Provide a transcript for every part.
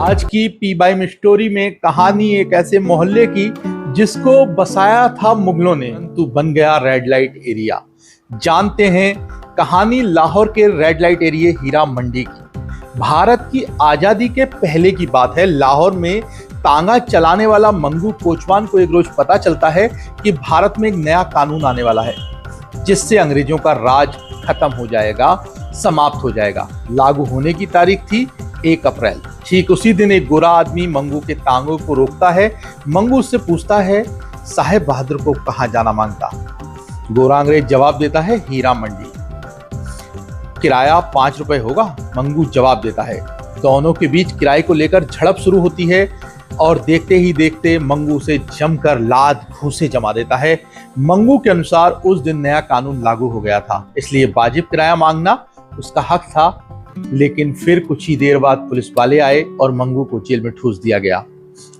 आज की P बाइम story में कहानी एक ऐसे मोहल्ले की जिसको बसाया था मुगलों ने, तो बन गया रेड लाइट एरिया। जानते हैं कहानी लाहौर के red light area Heera Mandi की। भारत की आजादी के पहले की बात है। लाहौर में तांगा चलाने वाला मंगू कोचवान को एक रोज पता चलता है कि भारत में एक नया कानून आने वाला है जिससे अंग्रेजों का राज खत्म हो जाएगा, समाप्त हो जाएगा। लागू होने की तारीख थी 1 अप्रैल। ठीक उसी दिन एक गोरा आदमी मंगू के तांगों को रोकता है। मंगू उससे पूछता है, साहेब बहादुर को कहां जाना मांगता? गोरा अंग्रेज जवाब देता है, हीरा मंडी। किराया 5 रुपए होगा? मंगू जवाब देता है। दोनों के बीच किराए को लेकर झड़प शुरू होती है और देखते ही देखते मंगू से जमकर लात घूंसे जमा देता है। मंगू के अनुसार उस दिन नया कानून लागू हो गया था, इसलिए वाजिब किराया मांगना उसका हक था। लेकिन फिर कुछ ही देर बाद पुलिस वाले आए और मंगू को जेल में ठूस दिया गया।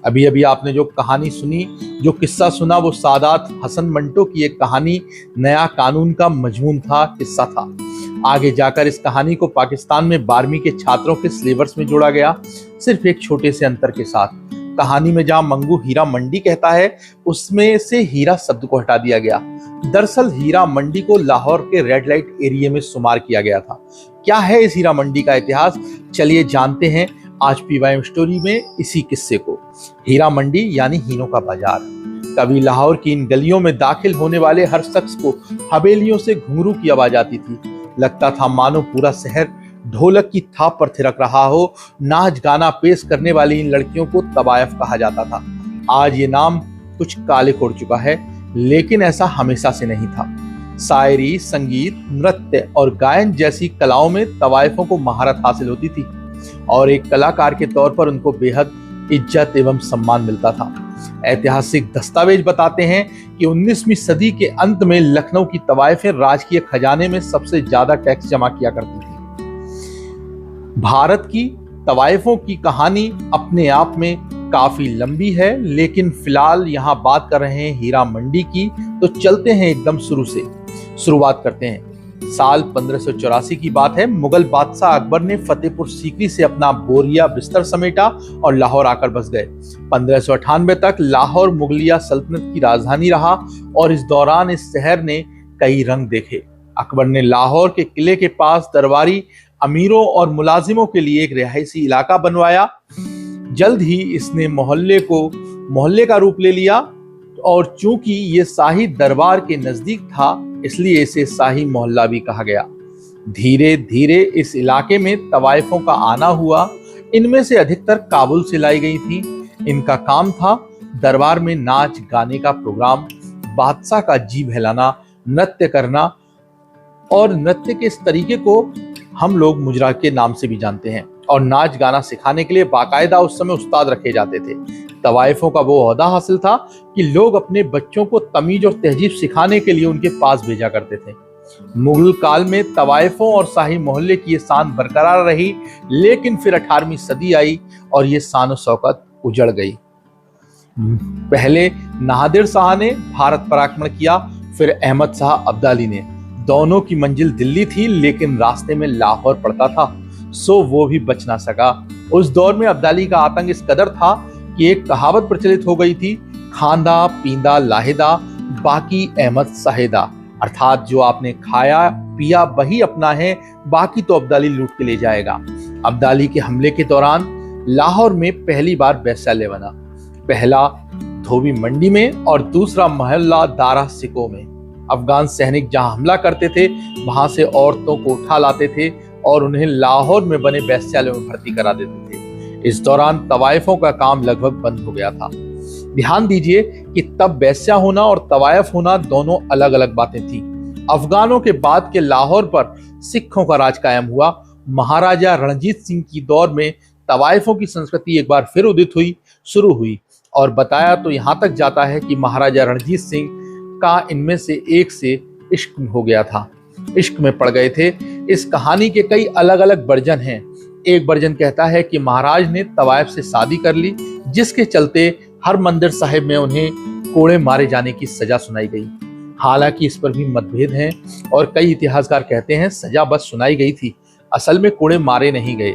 अभी अभी आपने जो कहानी सुनी, जो किस्सा सुना, वो सादात हसन मंटो की एक कहानी नया कानून का मजमून था, किस्सा था। आगे जाकर इस कहानी को पाकिस्तान में 12वीं के छात्रों के सिलेबस में जोड़ा गया, सिर्फ एक छोटे से अंतर के साथ। कहानी में जहां मंगू हीरा मंडी कहता है, उसमें से हीरा शब्द को हटा दिया गया। दरअसल हीरा मंडी को लाहौर के रेड लाइट एरिया में शुमार किया गया था। क्या है इस हीरा मंडी का इतिहास? चलिए जानते हैं आज पीवाईएम स्टोरी में इसी किस्से को। हीरा मंडी यानी हीरों का बाजार। कभी लाहौर की इन गलियों में दाखिल होने वाले हर शख्स को हवेलियों से घुंघरू की आवाज आती थी। लगता था मानो पूरा शहर ढोलक की थाप पर थिरक रहा हो। नाच गाना पेश करने वाली इन लड़कियों को तवायफ कहा जाता था। आज ये नाम कुछ काले उड़ चुका है, लेकिन ऐसा हमेशा से नहीं था। शायरी, संगीत, नृत्य और गायन जैसी कलाओं में तवायफों को महारत हासिल होती थी और एक कलाकार के तौर पर उनको बेहद इज्जत एवं सम्मान मिलता था। ऐतिहासिक दस्तावेज बताते हैं कि 19वीं सदी के अंत में लखनऊ की तवायफें राजकीय खजाने में सबसे ज्यादा टैक्स जमा किया करती थी। भारत की तवायफों की कहानी अपने आप में काफी लंबी है, लेकिन फिलहाल यहाँ बात कर रहे हैं हीरा मंडी की, तो चलते हैं एकदम शुरू से। शुरुआत करते हैं। साल 1584 की बात है। मुगल बादशाह अकबर ने फतेहपुर सीकरी से अपना बोरिया बिस्तर समेटा और लाहौर आकर बस गए। 1598 तक लाहौर मुगलिया सल्तनत की राजधानी रहा और इस दौरान इस शहर ने कई रंग देखे। अकबर ने लाहौर के किले के पास दरबारी अमीरों और मुलाजिमों के लिए एक रिहायशी इलाका बनवाया। जल्द ही इसने मोहल्ले का रूप ले लिया और चूंकि ये शाही दरबार के नजदीक था, इसलिए इसे शाही मोहल्ला भी कहा गया। धीरे धीरे इस इलाके में तवायफों का आना हुआ। इनमें से अधिकतर काबुल से लाई गई थी। इनका काम था दरबार में नाच गाने का प्रोग्राम, बादशाह का जी बहलाना, नृत्य करना। और नृत्य के इस तरीके को हम लोग मुजरा के नाम से भी जानते हैं। और नाच गाना सिखाने के लिए बाकायदा उस समय उस्ताद रखे जाते थे। तवायफों का वो ओहदा हासिल था कि लोग अपने बच्चों को तमीज और तहजीब सिखाने के लिए उनके पास भेजा करते थे। मुगल काल में तवायफों और शाही मोहल्ले की ये शान बरकरार रही, लेकिन फिर 18वीं सदी आई और ये शान शौकत उजड़ गई। पहले नादिर शाह ने भारत पर आक्रमण किया, फिर अहमद शाह अब्दाली ने। दोनों की मंजिल दिल्ली थी, लेकिन रास्ते में लाहौर पड़ता था, सो वो भी बच ना सका। उस दौर में अब्दाली का आतंक इस कदर था कि एक कहावत प्रचलित हो गई थी, खांदा पींदा लाहिदा बाकी अहमद साहिदा। अर्थात जो आपने खाया पिया वही अपना है, बाकी तो अब्दाली लूट के ले जाएगा। अब्दाली के हमले के दौरान लाहौर में पहली बार वैश्यालय बना। पहला धोबी मंडी में और दूसरा मोहल्ला दारा सिको में। अफगान सैनिक जहां हमला करते थे, वहां से औरतों को उठा लाते थे और उन्हें लाहौर में बने वैश्यालयों में भर्ती करा देते थे। इस दौरान तवायफों का काम लगभग बंद हो गया था। ध्यान दीजिए कि तब वैश्या होना और तवायफ होना दोनों अलग अलग बातें थी। अफगानों के बाद के लाहौर पर सिखों का राज कायम हुआ। महाराजा रणजीत सिंह की दौर में तवायफों की संस्कृति एक बार फिर उदित शुरू हुई और बताया तो यहाँ तक जाता है कि महाराजा रणजीत सिंह का इनमें से एक से इश्क हो गया था, इश्क में पड़ गए थे। इस कहानी के कई अलग अलग वर्जन हैं। एक वर्जन कहता है कि महाराज ने तवायफ से शादी कर ली, जिसके चलते हर मंदिर साहिब में उन्हें कोड़े मारे जाने की सजा सुनाई गई। हालांकि इस पर भी मतभेद हैं और कई इतिहासकार कहते हैं सजा बस सुनाई गई थी, असल में कोड़े मारे नहीं गए।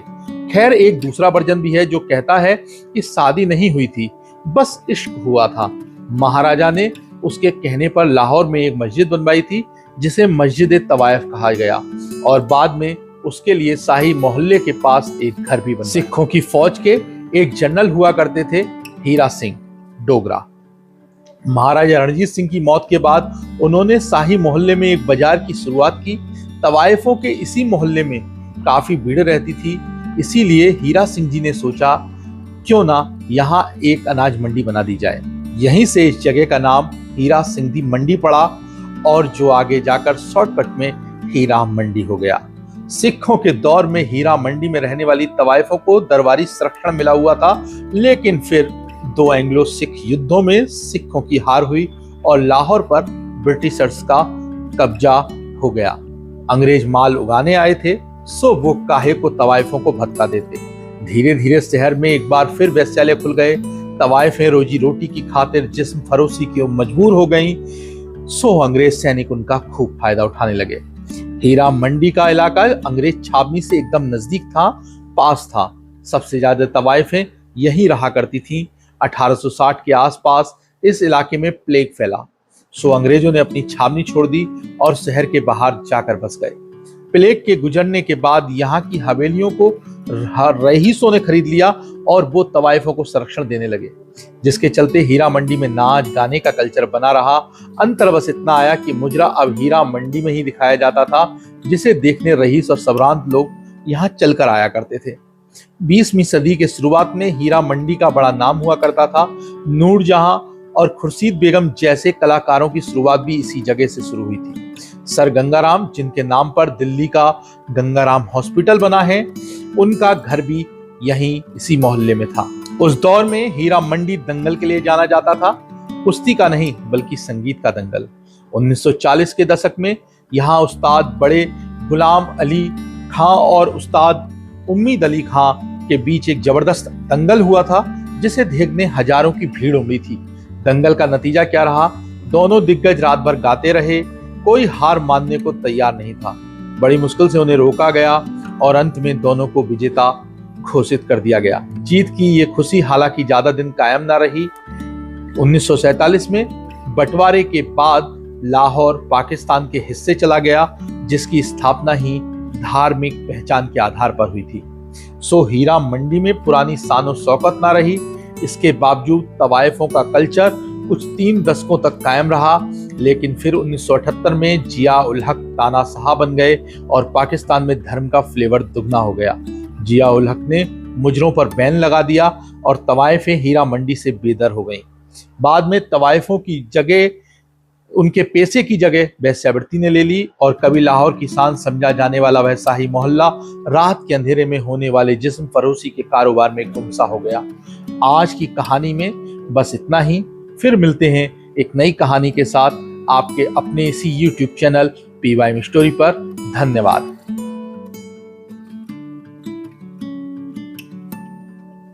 खैर एक दूसरा वर्जन भी है जो कहता है कि शादी नहीं हुई थी, बस इश्क हुआ था। महाराजा ने उसके कहने पर लाहौर में एक मस्जिद बनवाई थी जिसे मस्जिद तवायफ कहा गया और बाद में उसके लिए शाही मोहल्ले के पास एक घर भी बना। सिखों की फौज के एक जनरल हुआ करते थे हीरा सिंह डोगरा। महाराजा रणजीत सिंह की मौत के बाद उन्होंने शाही मोहल्ले में एक बाजार की शुरुआत की। तवायफों के इसी मोहल्ले में काफी भीड़ रहती थी, इसीलिए हीरा सिंह जी ने सोचा क्यों ना यहाँ एक अनाज मंडी बना दी जाए। यहीं से इस जगह का नाम हीरा सिंधी मंडी पड़ा और जो आगे जाकर शॉर्टकट में हीरा मंडी हो गया। सिखों के दौर में हीरा मंडी में रहने वाली तवायफों को दरबारी संरक्षण मिला हुआ था, लेकिन फिर 2 एंग्लो सिख युद्धों में सिखों की हार हुई और लाहौर पर ब्रिटिशर्स का कब्जा हो गया। अंग्रेज माल उगाने आए थे, सो वो काहे को तवायफों को भत्ता देते। धीरे धीरे शहर में एक बार फिर वैश्यालय खुल गए। तवायफें रोजी रोटी की खातिर जिस्म फरोशी की मजबूर हो गईं, सो अंग्रेज सैनिक उनका खूब फायदा उठाने लगे। हीरा मंडी का इलाका अंग्रेज छावनी से एकदम नजदीक था, पास था। सबसे ज्यादा तवायफें यहीं रहा करती थीं। 1860 के आसपास इस इलाके में प्लेग फैला, सो अंग्रेजों ने अपनी छावनी छोड़ दी और शहर के बाहर जाकर बस गए। प्लेग के गुजरने के बाद यहाँ की हवेलियों को रईसों ने खरीद लिया और वो तवायफों को संरक्षण देने लगे, जिसके चलते हीरा मंडी में नाच गाने का कल्चर बना रहा। अंतर बस इतना आया कि मुजरा अब हीरा मंडी में ही दिखाया जाता था, जिसे देखने रईस और सबरांत लोग यहाँ चलकर आया करते थे। 20वीं सदी के शुरुआत में हीरा मंडी का बड़ा नाम हुआ करता था। नूरजहां और खुर्शीद बेगम जैसे कलाकारों की शुरुआत भी इसी जगह से शुरू हुई थी। सर गंगाराम, जिनके नाम पर दिल्ली का गंगाराम हॉस्पिटल बना है, उनका घर भी यहीं इसी मोहल्ले में था। उस दौर में हीरा मंडी दंगल के लिए जाना जाता था, कुश्ती का नहीं बल्कि संगीत का दंगल। 1940 के दशक में यहाँ उस्ताद बड़े गुलाम अली खां और उस्ताद उम्मीद अली खां के बीच एक जबरदस्त दंगल हुआ था, जिसे देखने हजारों की भीड़ उमड़ी थी। दंगल का नतीजा क्या रहा? दोनों दिग्गज रात भर गाते रहे, कोई हार मानने को तैयार नहीं था। बड़ी मुश्किल से उन्हें रोका गया और अंत में दोनों को विजेता घोषित कर दिया गया। जीत की ये खुशी हालांकि ज्यादा दिन कायम ना रही। 1947 में बंटवारे के बाद लाहौर पाकिस्तान के हिस्से चला गया, जिसकी स्थापना ही धार्मिक पहचान के आधार पर हुई थी। सो हीरा मंडी में पुरानी शान और शौकत ना रही। इसके बावजूद तवायफों का कल्चर कुछ 3 दशकों तक कायम रहा, लेकिन फिर 1978 में जिया उल हक तानाशाह बन गए और पाकिस्तान में धर्म का फ्लेवर दुगना हो गया। जिया उल हक ने मुजरों पर बैन लगा दिया और तवायफें हीरा मंडी से बेदर हो गईं। बाद में तवायफों की जगह, उनके पेशे की जगह वेश्यावृत्ति ने ले ली और कभी लाहौर की शान समझा जाने वाला वह शाही मोहल्ला रात के अंधेरे में होने वाले जिस्म फरोशी के कारोबार में गुमसा हो गया। आज की कहानी में बस इतना ही। फिर मिलते हैं एक नई कहानी के साथ आपके अपने इसी YouTube चैनल PYM स्टोरी पर। धन्यवाद।